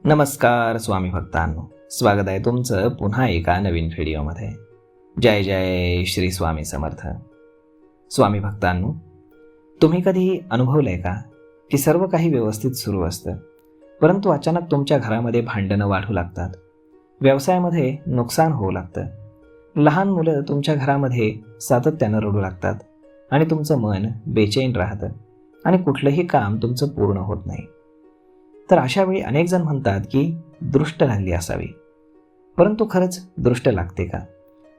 नमस्कार स्वामी भक्तांनो, स्वागत आहे तुमचं पुन्हा एका नवीन व्हिडिओमध्ये. जय जय श्री स्वामी समर्थ. स्वामी भक्तांनो, तुम्ही कधी अनुभवलंय का की सर्व काही व्यवस्थित सुरू असतं, परंतु अचानक तुमच्या घरामध्ये भांडणं वाढू लागतात, व्यवसायामध्ये नुकसान होऊ लागतं, लहान मुलं तुमच्या घरामध्ये सातत्यानं रडू लागतात आणि तुमचं मन बेचैन राहतं आणि कुठलंही काम तुमचं पूर्ण होत नाही. तर अशा वेळी अनेक जण म्हणतात की दृष्ट लागली असावी, परंतु खरंच दृष्ट लागते का?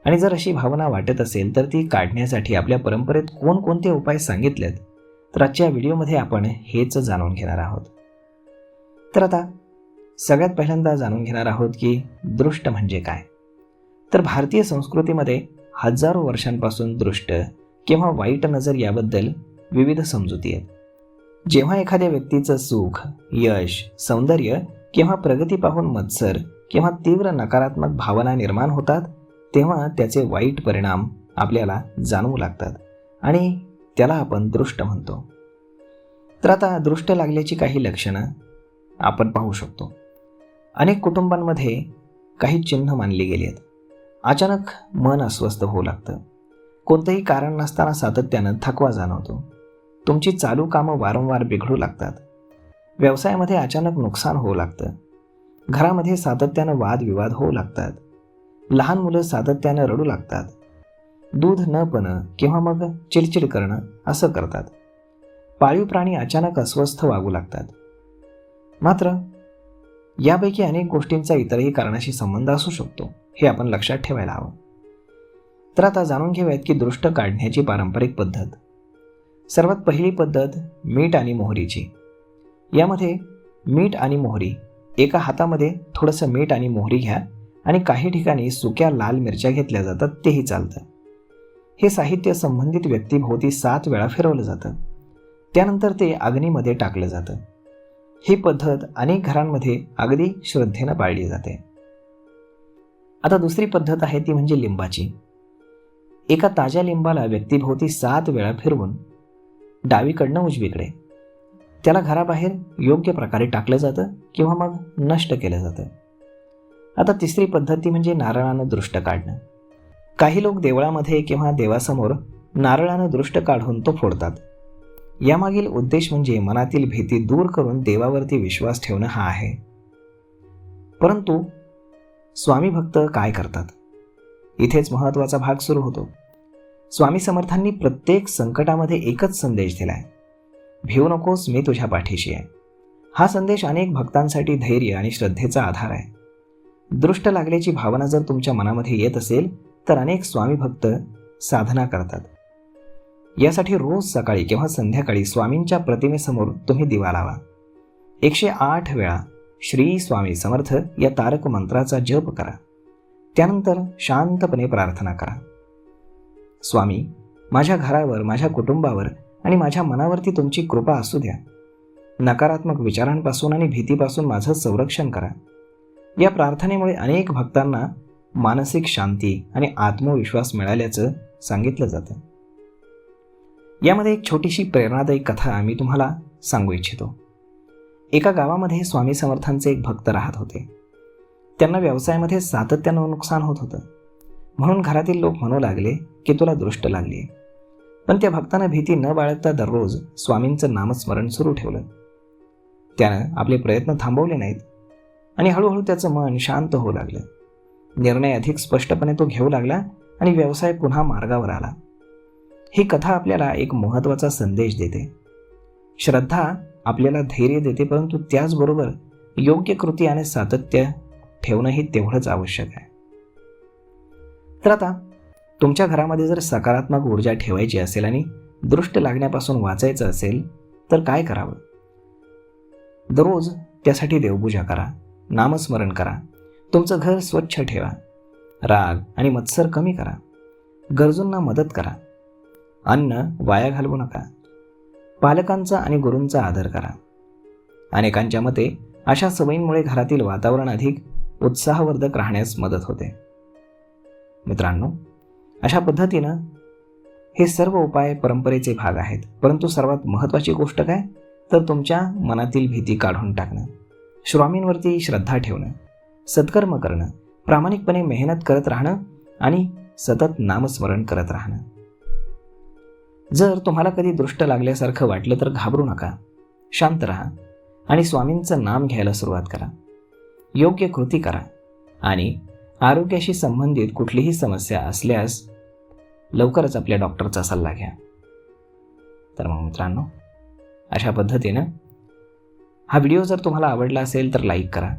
आणि जर अशी भावना वाटत असेल तर ती काढण्यासाठी आपल्या परंपरेत कोणकोणते उपाय सांगितलेत, तर आजच्या व्हिडिओमध्ये आपण हेच जाणून घेणार आहोत. तर आता सगळ्यात पहिल्यांदा जाणून घेणार आहोत की दृष्ट म्हणजे काय. तर भारतीय संस्कृतीमध्ये हजारो वर्षांपासून दृष्ट किंवा वाईट नजर याबद्दल विविध समजुती आहेत. जेव्हा एखाद्या व्यक्तीचं सुख, यश, सौंदर्य किंवा प्रगती पाहून मत्सर किंवा तीव्र नकारात्मक भावना निर्माण होतात, तेव्हा त्याचे वाईट परिणाम आपल्याला जाणवू लागतात आणि त्याला आपण दृष्ट म्हणतो. तर आता दृष्ट लागल्याची काही लक्षणं आपण पाहू शकतो. अनेक कुटुंबांमध्ये काही चिन्ह मानली गेली आहेत. अचानक मन अस्वस्थ होऊ लागतं, कोणतंही कारण नसताना सातत्यानं थकवा जाणवतो, तुमची चालू कामं वारंवार बिघडू लागतात, व्यवसायामध्ये अचानक नुकसान होऊ लागतं, घरामध्ये सातत्यानं वादविवाद होऊ लागतात, लहान मुलं सातत्यानं रडू लागतात, दूध न पिणं किंवा मग चिडचिड करणं असं करतात, पाळीव प्राणी अचानक अस्वस्थ वागू लागतात. मात्र यापैकी अनेक गोष्टींचा इतरही कारणाशी संबंध असू शकतो, हे आपण लक्षात ठेवायला हवं. तर आता जाणून घेऊयात की दृष्ट काढण्याची पारंपरिक पद्धत. सर्वात पहिली पद्धत मीठ आणि मोहरीची. यामध्ये मीठ आणि मोहरी, एका हातामध्ये थोडंसं मीठ आणि मोहरी घ्या आणि काही ठिकाणी सुक्या लाल मिरच्या घेतल्या जातात, तेही चालतं. हे साहित्य संबंधित व्यक्तीभोवती 7 वेळा फिरवलं जातं, त्यानंतर ते अग्नीमध्ये टाकलं जातं. ही पद्धत अनेक घरांमध्ये अगदी श्रद्धेनं पाळली जाते. आता दुसरी पद्धत आहे ती म्हणजे लिंबाची. एका ताज्या लिंबाला व्यक्तीभोवती 7 वेळा फिरवून डावीकडनं उजवीकडे त्याला घराबाहेर योग्य प्रकारे टाकलं जातं किंवा मग नष्ट केलं जातं. आता तिसरी पद्धती म्हणजे नारळानं दृष्ट काढणं. काही लोक देवळामध्ये किंवा देवासमोर नारळानं दृष्ट काढून तो फोडतात. यामागील उद्देश म्हणजे मनातील भीती दूर करून देवावरती विश्वास ठेवणं हा आहे. परंतु स्वामी भक्त काय करतात? इथेच महत्त्वाचा भाग सुरू होतो. स्वामी समर्थांनी प्रत्येक संकटामध्ये एकच संदेश दिलाय: भिवू नकोस, मी तुझ्या पाठीशी आहे. हा संदेश अनेक भक्तांसाठी धैर्य आणि श्रद्धेचा आधार आहे. दृष्ट लागल्याची भावना जर तुमच्या मनामध्ये येत असेल तर अनेक स्वामी भक्त साधना करतात. यासाठी रोज सकाळी किंवा संध्याकाळी स्वामींच्या प्रतिमेसमोर तुम्ही दिवा लावा. 108 वेळा श्री स्वामी समर्थ या तारक मंत्राचा जप करा. त्यानंतर शांतपणे प्रार्थना करा: स्वामी, माझ्या घरावर, माझ्या कुटुंबावर आणि माझ्या मनावरती तुमची कृपा असू द्या. नकारात्मक विचारांपासून आणि भीतीपासून माझं संरक्षण करा. या प्रार्थनेमुळे अनेक भक्तांना मानसिक शांती आणि आत्मविश्वास मिळाल्याचं सांगितलं जातं. यामध्ये एक छोटीशी प्रेरणादायी कथा मी तुम्हाला सांगू इच्छितो. एका गावामध्ये स्वामी समर्थांचे एक भक्त राहत होते. त्यांना व्यवसायामध्ये सातत्यानं नुकसान होत होतं, म्हणून घरातील लोक म्हणू लागले की तुला दृष्ट लागली. पण त्या भक्तानं भीती न बाळगता दररोज स्वामींचं नामस्मरण सुरू ठेवलं. त्यानं आपले प्रयत्न थांबवले नाहीत आणि हळूहळू त्याचं मन शांत होऊ लागलं. निर्णय अधिक स्पष्टपणे तो घेऊ लागला आणि व्यवसाय पुन्हा मार्गावर आला. ही कथा आपल्याला एक महत्त्वाचा संदेश देते. श्रद्धा आपल्याला धैर्य देते, परंतु त्याचबरोबर योग्य कृती आणि सातत्य ठेवणंही तेवढंच आवश्यक आहे. तर आता तुमच्या घरामध्ये जर सकारात्मक ऊर्जा ठेवायची असेल आणि दृष्ट लागण्यापासून वाचायचं असेल तर काय करावं? दररोज त्यासाठी देवपूजा करा, नामस्मरण करा, तुमचं घर स्वच्छ ठेवा, राग आणि मत्सर कमी करा, गरजूंना मदत करा, अन्न वाया घालवू नका, पालकांचा आणि गुरूंचा आदर करा. अनेकांच्या मते अशा सवयींमुळे घरातील वातावरण अधिक उत्साहवर्धक राहण्यास मदत होते. मित्रांनो, अशा पद्धतीनं हे सर्व उपाय परंपरेचे भाग आहेत, परंतु सर्वात महत्त्वाची गोष्ट काय, तर तुमच्या मनातील भीती काढून टाकणं. स्वामींवरती श्रद्धा ठेवणं, सत्कर्म करणं, प्रामाणिकपणे मेहनत करत राहणं आणि सतत नामस्मरण करत राहणं. जर तुम्हाला कधी दृष्ट लागल्यासारखं वाटलं तर घाबरू नका, शांत राहा आणि स्वामींचं नाम घ्यायला सुरुवात करा. योग्य कृती करा आणि आरोग्याशी संबंधित कुठलीही समस्या असल्यास लवकरच आपल्या डॉक्टरचा सल्ला घ्या. तर मग मित्रांनो, अशा पद्धतीनं हा व्हिडिओ जर तुम्हाला आवडला असेल तर लाईक करा,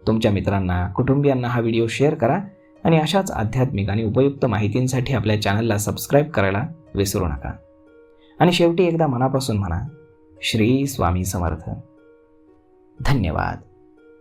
तुमच्या मित्रांना, कुटुंबियांना हा व्हिडिओ शेअर करा आणि अशाच आध्यात्मिक आणि उपयुक्त माहितींसाठी आपल्या चॅनलला सबस्क्राईब करायला विसरू नका. आणि शेवटी एकदा मनापासून म्हणा, श्री स्वामी समर्थ. धन्यवाद.